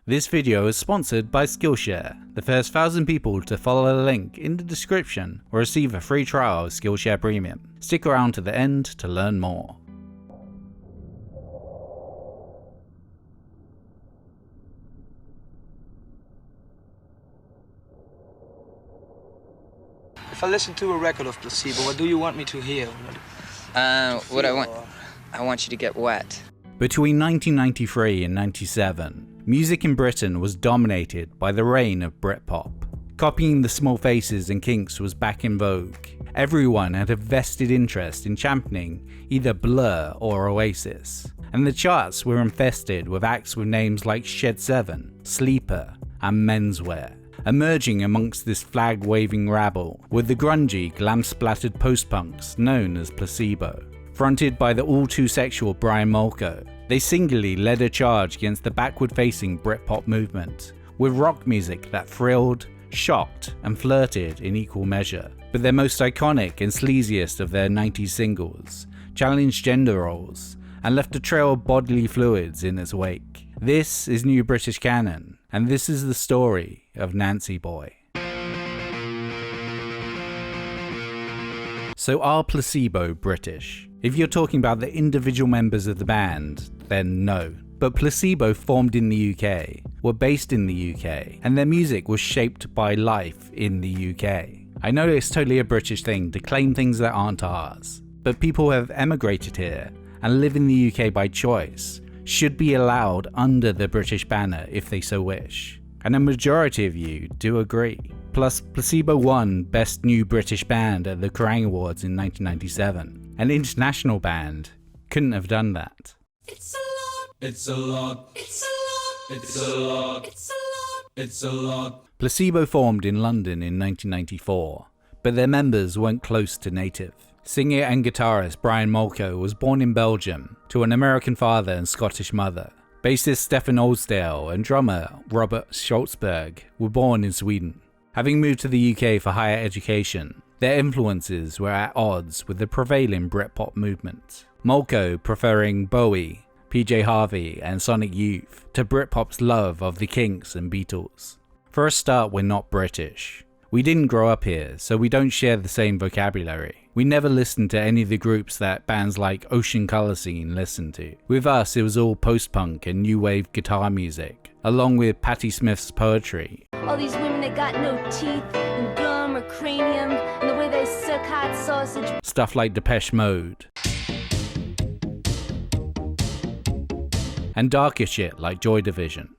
This video is sponsored by Skillshare. The first 1,000 people to follow the link in the description will receive a free trial of Skillshare Premium. Stick around to the end to learn more. If I listen to a record of Placebo, what do you want me to hear? I want you to get wet. Between 1993 and 97, music in Britain was dominated by the reign of Britpop. Copying the Small Faces and Kinks was back in vogue. Everyone had a vested interest in championing either Blur or Oasis, and the charts were infested with acts with names like Shed 7, Sleeper, and Menswear. Emerging amongst this flag-waving rabble were the grungy, glam-splattered post-punks known as Placebo. Fronted by the all-too-sexual Brian Molko, they singularly led a charge against the backward-facing Britpop movement, with rock music that thrilled, shocked, and flirted in equal measure. But their most iconic and sleaziest of their 90s singles challenged gender roles and left a trail of bodily fluids in its wake. This is New British Canon, and this is the story of Nancy Boy. So are Placebo British? If you're talking about the individual members of the band, then no. But Placebo formed in the UK, were based in the UK, and their music was shaped by life in the UK. I know it's totally a British thing to claim things that aren't ours, but people who have emigrated here and live in the UK by choice should be allowed under the British banner if they so wish. And a majority of you do agree. Plus, Placebo won Best New British Band at the Kerrang Awards in 1997. An international band couldn't have done that. It's a lot. It's a lot. It's a lot. It's a lot. It's a lot. It's a lot. Placebo formed in London in 1994, but their members weren't close to native. Singer and guitarist Brian Molko was born in Belgium to an American father and Scottish mother. Bassist Stefan Oldsdale and drummer Robert Schultzberg were born in Sweden. Having moved to the UK for higher education, their influences were at odds with the prevailing Britpop movement. Molko preferring Bowie, PJ Harvey and Sonic Youth to Britpop's love of the Kinks and Beatles. For a start, we're not British. We didn't grow up here, so we don't share the same vocabulary. We never listened to any of the groups that bands like Ocean Colour Scene listened to. With us, it was all post-punk and new wave guitar music, along with Patti Smith's poetry. All these women, they got no teeth and gum or cranium, and the way they suck hot sausage. Stuff like Depeche Mode. And darker shit like Joy Division.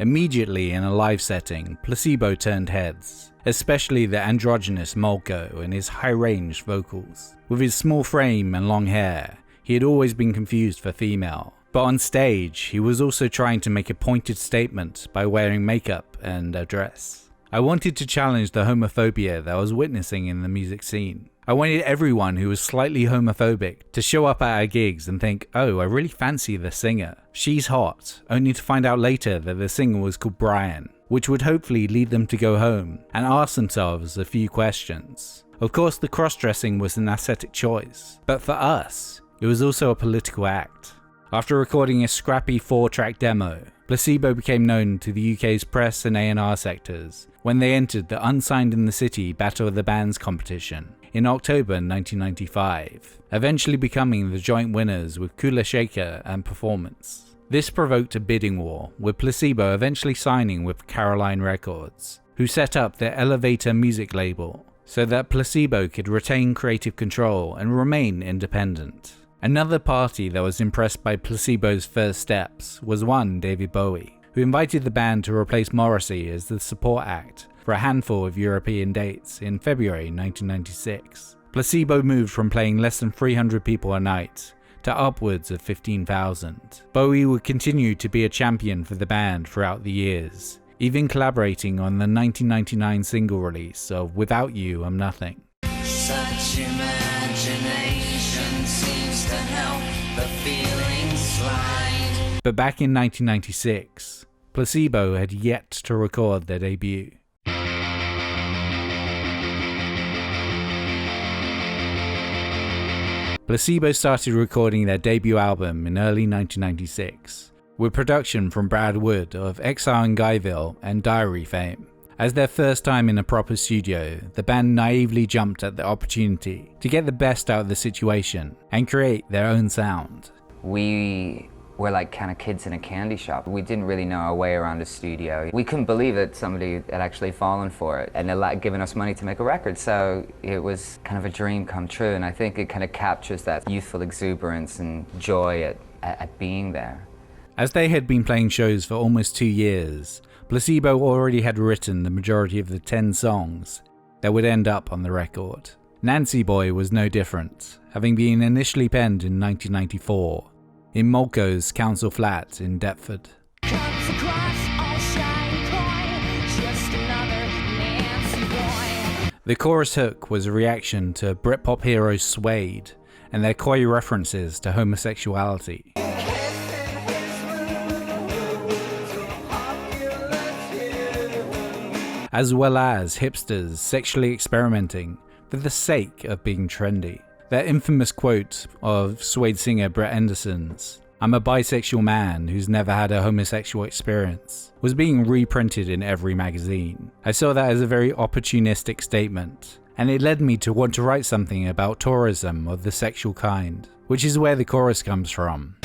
Immediately in a live setting, Placebo turned heads, especially the androgynous Molko and his high-range vocals. With his small frame and long hair, he had always been confused for female. But on stage, he was also trying to make a pointed statement by wearing makeup and a dress. I wanted to challenge the homophobia that I was witnessing in the music scene. I wanted everyone who was slightly homophobic to show up at our gigs and think, oh, I really fancy the singer. She's hot, only to find out later that the singer was called Brian, which would hopefully lead them to go home and ask themselves a few questions. Of course, the cross-dressing was an aesthetic choice, but for us, it was also a political act. After recording a scrappy 4-track demo, Placebo became known to the UK's press and A&R sectors when they entered the Unsigned in the City Battle of the Bands competition in October 1995, eventually becoming the joint winners with Kula Shaker and Performance. This provoked a bidding war, with Placebo eventually signing with Caroline Records, who set up their Elevator music label so that Placebo could retain creative control and remain independent. Another party that was impressed by Placebo's first steps was one David Bowie, who invited the band to replace Morrissey as the support act for a handful of European dates in February 1996. Placebo moved from playing less than 300 people a night to upwards of 15,000. Bowie would continue to be a champion for the band throughout the years, even collaborating on the 1999 single release of Without You I'm Nothing. Such imagination seems to help the feelings slide. But back in 1996, Placebo had yet to record their debut. Placebo started recording their debut album in early 1996, with production from Brad Wood of Exile in Guyville and Diary fame. As their first time in a proper studio, the band naively jumped at the opportunity to get the best out of the situation and create their own sound. We were like kind of kids in a candy shop. We didn't really know our way around a studio. We couldn't believe that somebody had actually fallen for it and given us money to make a record. So it was kind of a dream come true, and I think it kind of captures that youthful exuberance and joy at being there. As they had been playing shows for almost 2 years, Placebo already had written the majority of the 10 songs that would end up on the record. Nancy Boy was no different, having been initially penned in 1994 in Molko's Council Flat in Deptford. Comes across all shiny coin, just another Nancy boy. The chorus hook was a reaction to Britpop heroes Suede and their coy references to homosexuality. As well as hipsters sexually experimenting for the sake of being trendy. That infamous quote of Suede singer Brett Anderson's, "I'm a bisexual man who's never had a homosexual experience," was being reprinted in every magazine. I saw that as a very opportunistic statement, and it led me to want to write something about tourism of the sexual kind, which is where the chorus comes from.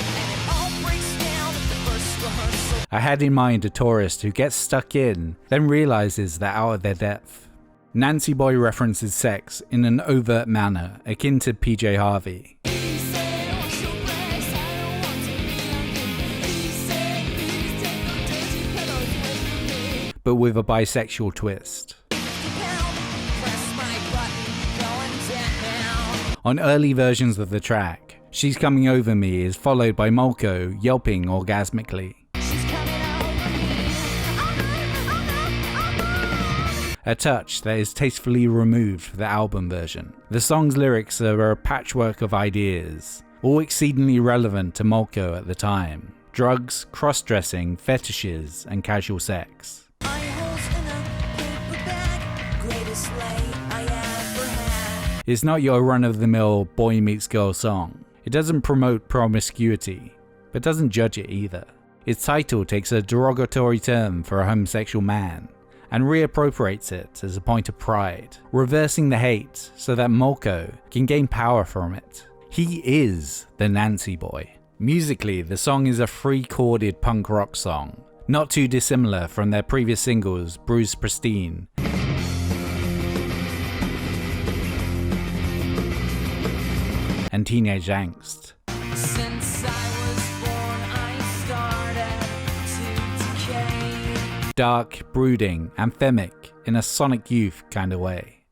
I had in mind a tourist who gets stuck in, then realizes they're out of their depth. Nancy Boy references sex in an overt manner akin to PJ Harvey. But with a bisexual twist. On early versions of the track, She's Coming Over Me is followed by Molko yelping orgasmically. A touch that is tastefully removed for the album version. The song's lyrics are a patchwork of ideas, all exceedingly relevant to Molko at the time. Drugs, cross-dressing, fetishes, and casual sex. It's not your run-of-the-mill boy meets girl song. It doesn't promote promiscuity, but doesn't judge it either. Its title takes a derogatory term for a homosexual man, and reappropriates it as a point of pride, reversing the hate so that Molko can gain power from it. He is the Nancy Boy. Musically, the song is a free-chorded punk rock song, not too dissimilar from their previous singles Bruised Pristine and Teenage Angst. Since I was born, I started to decay. Dark, brooding, anthemic, in a Sonic Youth kind of way.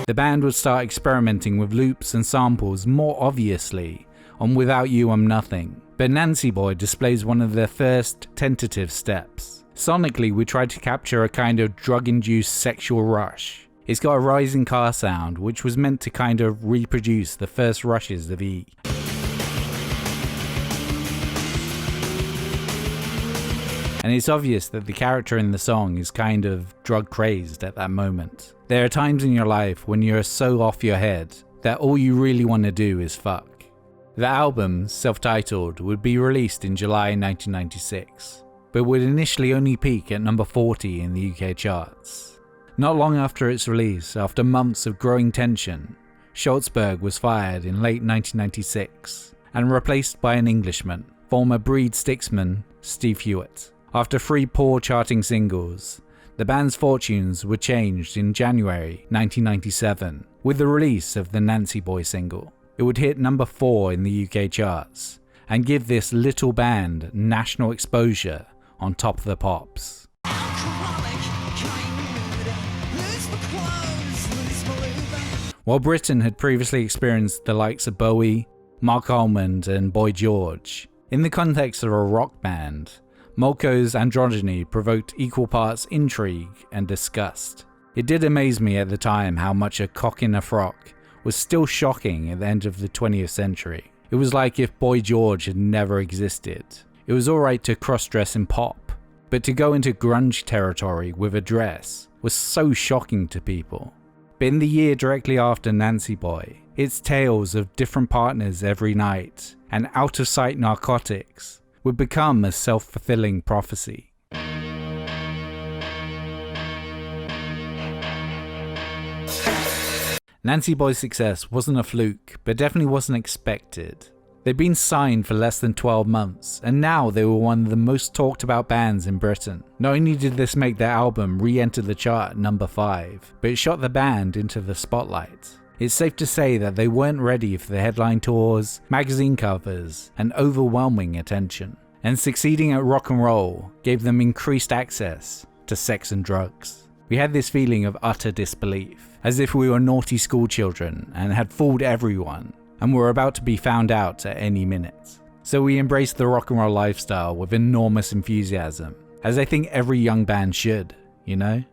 The band would start experimenting with loops and samples more obviously on Without You I'm Nothing, but Nancy Boy displays one of their first tentative steps. Sonically, we tried to capture a kind of drug-induced sexual rush. It's got a rising car sound, which was meant to kind of reproduce the first rushes of E. And it's obvious that the character in the song is kind of drug-crazed at that moment. There are times in your life when you're so off your head that all you really want to do is fuck. The album, self-titled, would be released in July 1996, but would initially only peak at number 40 in the UK charts. Not long after its release, after months of growing tension, Schultzberg was fired in late 1996 and replaced by an Englishman, former Breed Styxman Steve Hewitt. After 3 poor charting singles, the band's fortunes were changed in January 1997 with the release of the Nancy Boy single. It would hit number 4 in the UK charts and give this little band national exposure on Top of the Pops. While Britain had previously experienced the likes of Bowie, Mark Almond and Boy George, in the context of a rock band, Molko's androgyny provoked equal parts intrigue and disgust. It did amaze me at the time how much a cock in a frock was still shocking at the end of the 20th century. It was like if Boy George had never existed. It was alright to cross-dress in pop, but to go into grunge territory with a dress was so shocking to people. But in the year directly after Nancy Boy, its tales of different partners every night and out-of-sight narcotics would become a self-fulfilling prophecy. Nancy Boy's success wasn't a fluke, but definitely wasn't expected. They'd been signed for less than 12 months, and now they were one of the most talked about bands in Britain. Not only did this make their album re-enter the chart at number 5, but it shot the band into the spotlight. It's safe to say that they weren't ready for the headline tours, magazine covers, and overwhelming attention. And succeeding at rock and roll gave them increased access to sex and drugs. We had this feeling of utter disbelief, as if we were naughty school children and had fooled everyone, and were about to be found out at any minute. So we embraced the rock and roll lifestyle with enormous enthusiasm, as I think every young band should, you know?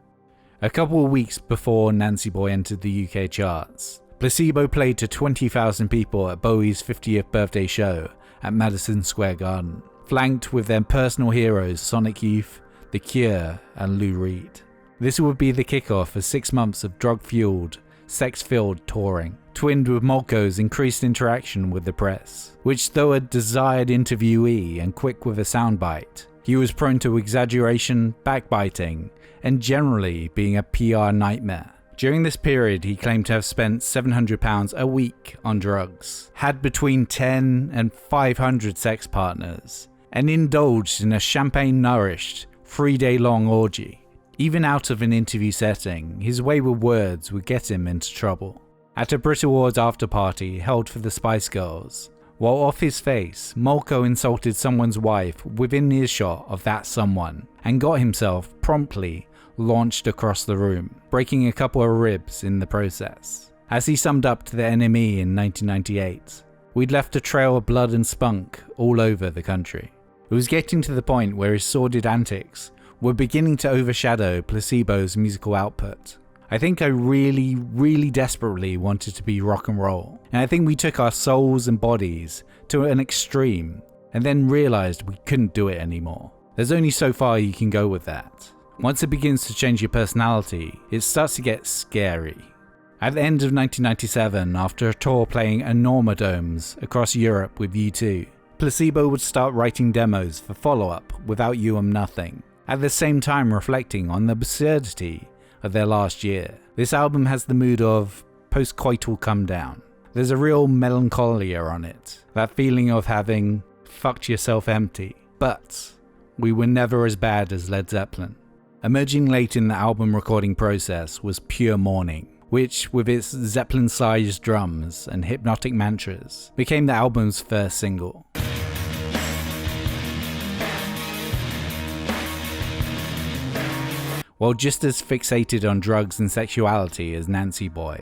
A couple of weeks before Nancy Boy entered the UK charts, Placebo played to 20,000 people at Bowie's 50th birthday show at Madison Square Garden, flanked with their personal heroes Sonic Youth, The Cure, and Lou Reed. This would be the kickoff for 6 months of drug-fueled, sex-filled touring, twinned with Molko's increased interaction with the press, which, though a desired interviewee and quick with a soundbite, he was prone to exaggeration, backbiting, and generally being a PR nightmare. During this period, he claimed to have spent £700 a week on drugs, had between 10 and 500 sex partners, and indulged in a champagne-nourished, 3-day-long orgy. Even out of an interview setting, his wayward words would get him into trouble. At a Brit Awards after-party held for the Spice Girls, while off his face, Molko insulted someone's wife within earshot of that someone, and got himself promptly launched across the room, breaking a couple of ribs in the process. As he summed up to the NME in 1998, "We'd left a trail of blood and spunk all over the country." It was getting to the point where his sordid antics were beginning to overshadow Placebo's musical output. I think I really desperately wanted to be rock and roll, and I think we took our souls and bodies to an extreme and then realized we couldn't do it anymore. There's only so far you can go with that. Once it begins to change your personality, it starts to get scary. At the end of 1997, after a tour playing Enormodomes across Europe with U2, Placebo would start writing demos for follow-up Without You I'm Nothing, at the same time reflecting on the absurdity of their last year. This album has the mood of post-coital come down. There's a real melancholia on it, that feeling of having fucked yourself empty. But we were never as bad as Led Zeppelin. Emerging late in the album recording process was Pure Morning, which, with its Zeppelin-sized drums and hypnotic mantras, became the album's first single. While just as fixated on drugs and sexuality as Nancy Boy,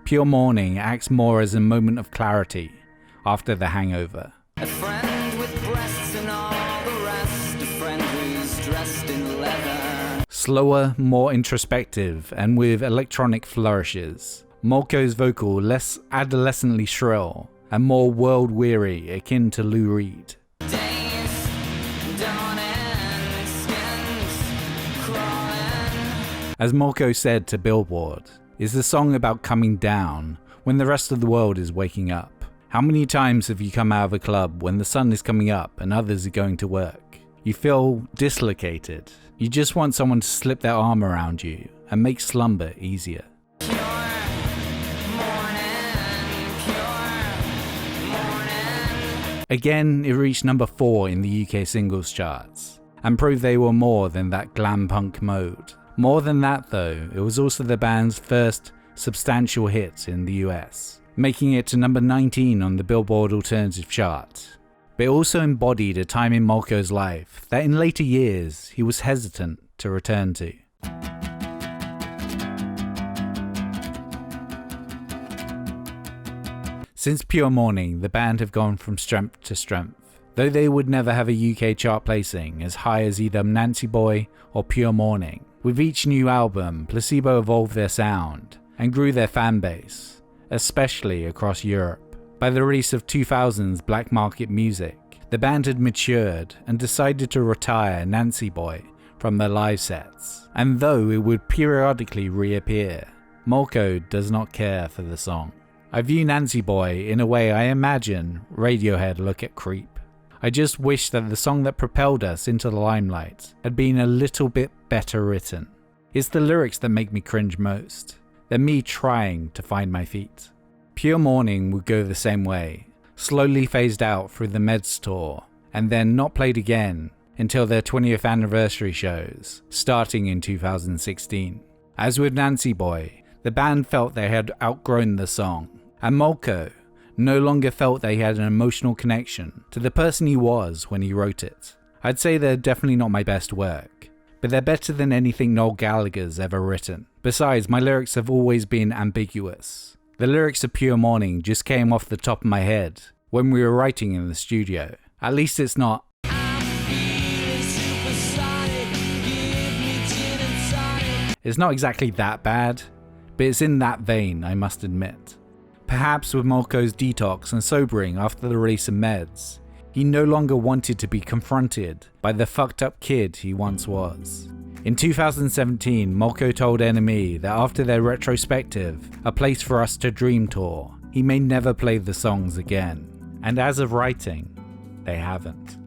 Pure Morning acts more as a moment of clarity after the hangover. A friend with breasts and all the rest, a friend who's dressed in leather. Slower, more introspective, and with electronic flourishes. Molko's vocal less adolescently shrill and more world-weary, akin to Lou Reed. Days, dawn and skins crawling. As Molko said to Billboard, is the song about coming down when the rest of the world is waking up. How many times have you come out of a club when the sun is coming up and others are going to work? You feel dislocated. You just want someone to slip their arm around you and make slumber easier. Pure morning. Again, it reached number 4 in the UK singles charts, and proved they were more than that glam punk mode. More than that though, it was also the band's first substantial hit in the US, making it to number 19 on the Billboard Alternative chart. But it also embodied a time in Molko's life that in later years he was hesitant to return to. Since Pure Morning, the band have gone from strength to strength, though they would never have a UK chart placing as high as either Nancy Boy or Pure Morning. With each new album, Placebo evolved their sound and grew their fan base, especially across Europe. By the release of 2000's Black Market Music, the band had matured and decided to retire Nancy Boy from their live sets, and though it would periodically reappear, Molko does not care for the song. I view Nancy Boy in a way I imagine Radiohead look at Creep. I just wish that the song that propelled us into the limelight had been a little bit better written. It's the lyrics that make me cringe most. They're me trying to find my feet. Pure Morning would go the same way, slowly phased out through the Meds tour, and then not played again until their 20th anniversary shows, starting in 2016. As with Nancy Boy, the band felt they had outgrown the song, and Molko no longer felt they had an emotional connection to the person he was when he wrote it. I'd say they're definitely not my best work, but they're better than anything Noel Gallagher's ever written. Besides, my lyrics have always been ambiguous. The lyrics of Pure Morning just came off the top of my head when we were writing in the studio. At least it's not It's not exactly that bad, but it's in that vein, I must admit. Perhaps with Molko's detox and sobering after the release of Meds, he no longer wanted to be confronted by the fucked up kid he once was. In 2017, Molko told NME that after their retrospective, A Place for Us to Dream tour, he may never play the songs again. And as of writing, they haven't.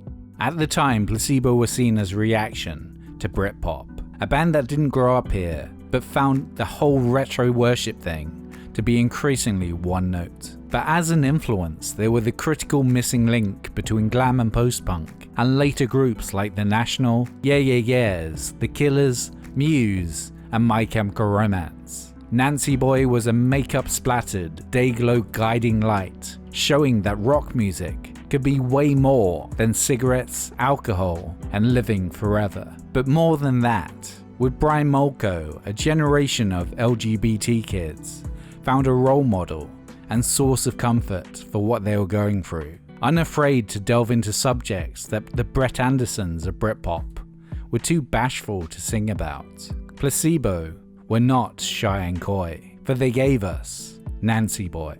At the time, Placebo was seen as a reaction to Britpop, a band that didn't grow up here, but found the whole retro worship thing to be increasingly one note. But as an influence, they were the critical missing link between glam and post-punk, and later groups like The National, Yeah Yeah Yeahs, The Killers, Muse, and My Chemical Romance. Nancy Boy was a makeup splattered, day-glow guiding light, showing that rock music could be way more than cigarettes, alcohol, and living forever. But more than that, with Brian Molko, a generation of LGBT kids found a role model and source of comfort for what they were going through, unafraid to delve into subjects that the Brett Andersons of Britpop were too bashful to sing about. Placebo were not shy and coy, for they gave us Nancy Boy.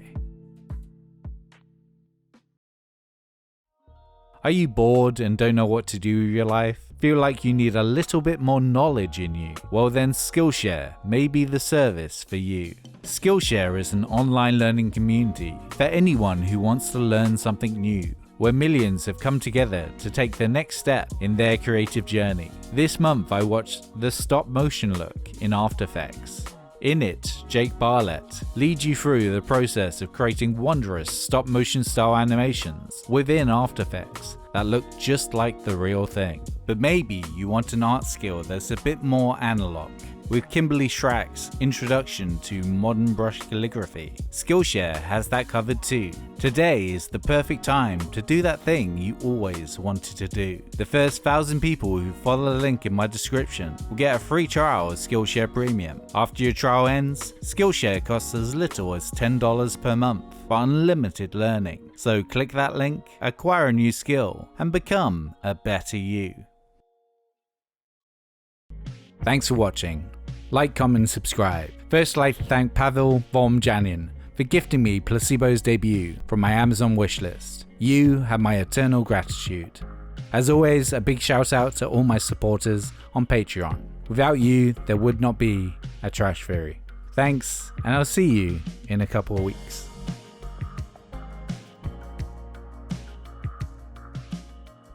Are you bored and don't know what to do with your life? Feel like you need a little bit more knowledge in you? Well then, Skillshare may be the service for you. Skillshare is an online learning community for anyone who wants to learn something new, where millions have come together to take the next step in their creative journey. This month I watched the stop motion look in After Effects. In it, Jake Barlett leads you through the process of creating wondrous stop motion style animations within After Effects that look just like the real thing. But maybe you want an art skill that's a bit more analog. With Kimberly Schrack's introduction to modern brush calligraphy, Skillshare has that covered too. Today is the perfect time to do that thing you always wanted to do. The first 1,000 people who follow the link in my description will get a free trial of Skillshare Premium. After your trial ends, Skillshare costs as little as $10 per month for unlimited learning. So click that link, acquire a new skill, and become a better you. Thanks for watching. Like, comment, subscribe. First, I'd like to thank Pavel Volmjanin for gifting me Placebo's debut from my Amazon wishlist. You have my eternal gratitude. As always, a big shout out to all my supporters on Patreon. Without you, there would not be a Trash Theory. Thanks, and I'll see you in a couple of weeks.